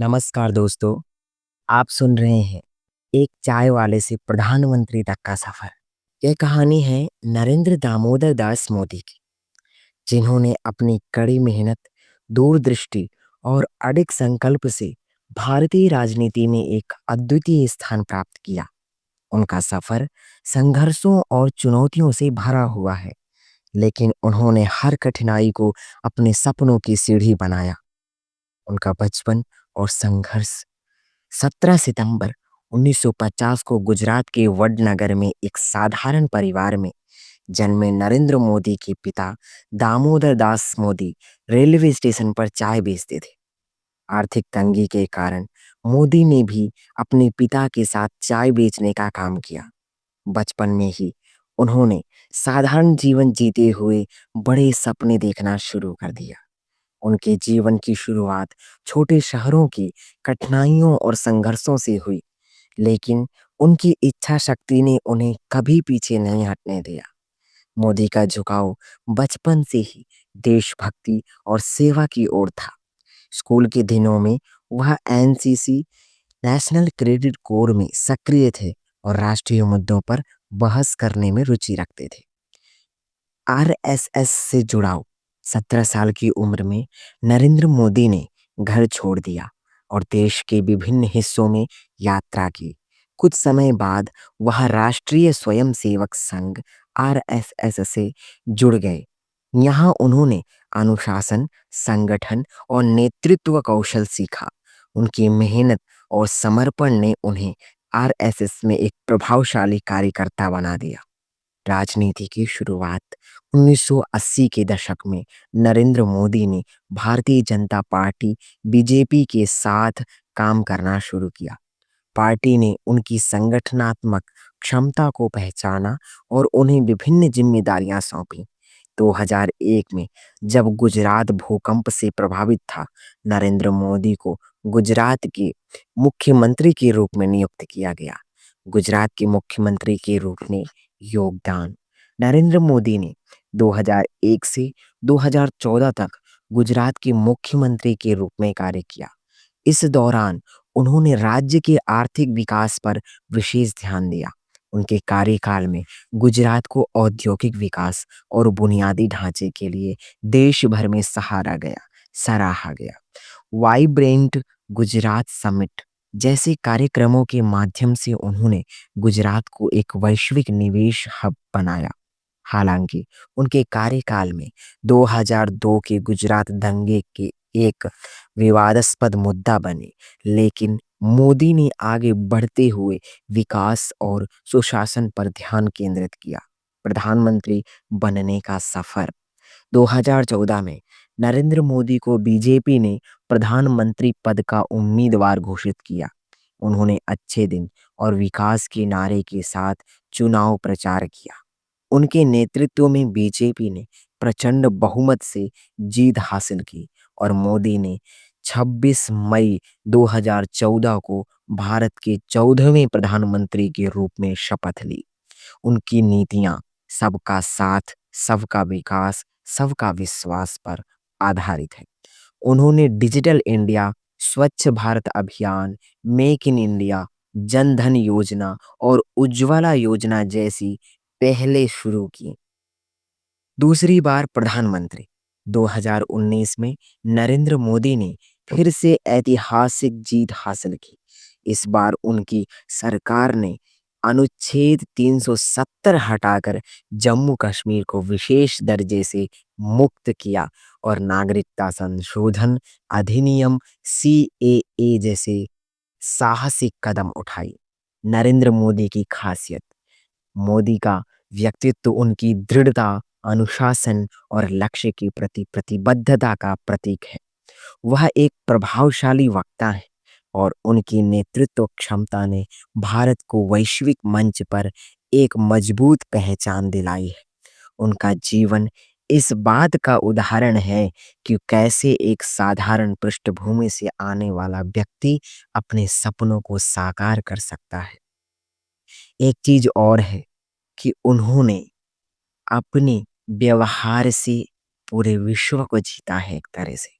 नमस्कार दोस्तों। आप सुन रहे हैं एक चाय वाले से प्रधानमंत्री तक का सफर। यह कहानी है नरेंद्र दामोदर दास मोदी की, जिन्होंने अपनी कड़ी मेहनत, दूरदृष्टि और अडिग संकल्प से भारतीय राजनीति में एक अद्वितीय स्थान प्राप्त किया। उनका सफर संघर्षों और चुनौतियों से भरा हुआ है, लेकिन उन्होंने हर कठिनाई को अपने सपनों की सीढ़ी बनाया। उनका बचपन और संघर्ष। 17 सितंबर 1950 को गुजरात के वडनगर में एक साधारण परिवार में जन्मे नरेंद्र मोदी के पिता दामोदर दास मोदी रेलवे स्टेशन पर चाय बेचते थे। आर्थिक तंगी के कारण मोदी ने भी अपने पिता के साथ चाय बेचने का काम किया। बचपन में ही उन्होंने साधारण जीवन जीते हुए बड़े सपने देखना शुरू कर दिया। उनके जीवन की शुरुआत छोटे शहरों की कठिनाइयों और संघर्षों से हुई, लेकिन उनकी इच्छा शक्ति ने उन्हें कभी पीछे नहीं हटने दिया। मोदी का झुकाव बचपन से ही देशभक्ति और सेवा की ओर था। स्कूल के दिनों में वह एनसीसी नेशनल क्रेडिट कोर में सक्रिय थे और राष्ट्रीय मुद्दों पर बहस करने में रुचि रखते थे। आरएसएस से जुड़ाव। 17 साल की उम्र में नरेंद्र मोदी ने घर छोड़ दिया और देश के विभिन्न हिस्सों में यात्रा की। कुछ समय बाद वह राष्ट्रीय स्वयंसेवक संघ आरएसएस से जुड़ गए। यहाँ उन्होंने अनुशासन, संगठन और नेतृत्व कौशल सीखा। उनकी मेहनत और समर्पण ने उन्हें आरएसएस में एक प्रभावशाली कार्यकर्ता बना दिया। राजनीति की शुरुआत। 1980 के दशक में नरेंद्र मोदी ने भारतीय जनता पार्टी बीजेपी के साथ काम करना शुरू किया। पार्टी ने उनकी संगठनात्मक क्षमता को पहचाना और उन्हें विभिन्न जिम्मेदारियां सौंपी। 2001 में जब गुजरात भूकंप से प्रभावित था, नरेंद्र मोदी को गुजरात के मुख्यमंत्री के रूप में नियुक्त किया गया। गुजरात के मुख्यमंत्री के रूप में योगदान। नरेंद्र मोदी ने 2001 से 2014 तक गुजरात के मुख्यमंत्री के रूप में कार्य किया। इस दौरान उन्होंने राज्य के आर्थिक विकास पर विशेष ध्यान दिया। उनके कार्यकाल में गुजरात को औद्योगिक विकास और बुनियादी ढांचे के लिए देश भर में सराहा गया। वाइब्रेंट गुजरात समिट जैसे कार्यक्रमों के माध्यम से उन्होंने गुजरात को एक वैश्विक निवेश हब बनाया। हालांकि उनके कार्यकाल में 2002 के गुजरात दंगे के एक विवादास्पद मुद्दा बने, लेकिन मोदी ने आगे बढ़ते हुए विकास और सुशासन पर ध्यान केंद्रित किया। प्रधानमंत्री बनने का सफर। 2014 में नरेंद्र मोदी को बीजेपी ने प्रधानमंत्री पद का उम्मीदवार घोषित किया। उन्होंने अच्छे दिन और विकास के नारे के साथ चुनाव प्रचार किया। उनके नेतृत्व में बीजेपी ने प्रचंड बहुमत से जीत हासिल की और मोदी ने 26 मई 2014 को भारत के 14वें प्रधानमंत्री के रूप में शपथ ली। उनकी नीतियां सबका साथ, सबका विकास, सबका विश्वास पर आधारित है। उन्होंने डिजिटल इंडिया, स्वच्छ भारत अभियान, make in India, Jan Dhan योजना और उज्ज्वला योजना जैसी पहले शुरू की। दूसरी बार प्रधानमंत्री। 2019 में नरेंद्र मोदी ने फिर से ऐतिहासिक जीत हासिल की। इस बार उनकी सरकार ने अनुच्छेद 370 हटाकर जम्मू कश्मीर को विशेष दर्जे से मुक्त किया और नागरिकता संशोधन अधिनियम सीएए जैसे साहसिक कदम उठाई। नरेंद्र मोदी की खासियत। मोदी का व्यक्तित्व उनकी दृढ़ता, अनुशासन और लक्ष्य के प्रति प्रतिबद्धता का प्रतीक है। वह एक प्रभावशाली वक्ता है और उनकी नेतृत्व क्षमता ने भारत को वैश्विक मंच पर एक मजबूत पहचान दिलाई है। उनका जीवन इस बात का उदाहरण है कि कैसे एक साधारण पृष्ठभूमि से आने वाला व्यक्ति अपने सपनों को साकार कर सकता है। एक चीज और है कि उन्होंने अपने व्यवहार से पूरे विश्व को जीता है एक तरह से।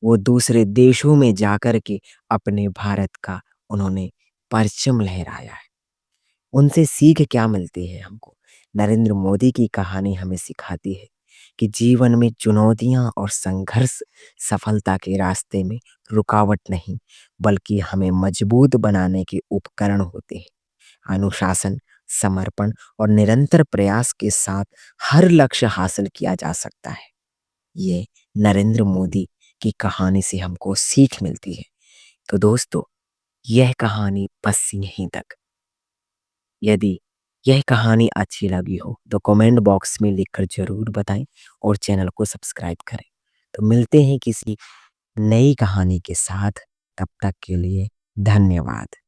वो दूसरे देशों में जाकर के अपने भारत का उन्होंने परचम लहराया है। उनसे सीख क्या मिलती है हमको? नरेंद्र मोदी की कहानी हमें सिखाती है कि जीवन में चुनौतियाँ और संघर्ष सफलता के रास्ते में रुकावट नहीं, बल्कि हमें मजबूत बनाने के उपकरण होते हैं। अनुशासन, समर्पण और निरंतर प्रयास के साथ हर लक्ष्य हासिल किया जा सकता है। ये नरेंद्र मोदी की कहानी से हमको सीख मिलती है। तो दोस्तों, यह कहानी बस यहीं तक। यदि यह कहानी अच्छी लगी हो तो कमेंट बॉक्स में लिखकर ज़रूर बताएं और चैनल को सब्सक्राइब करें। तो मिलते हैं किसी नई कहानी के साथ, तब तक के लिए धन्यवाद।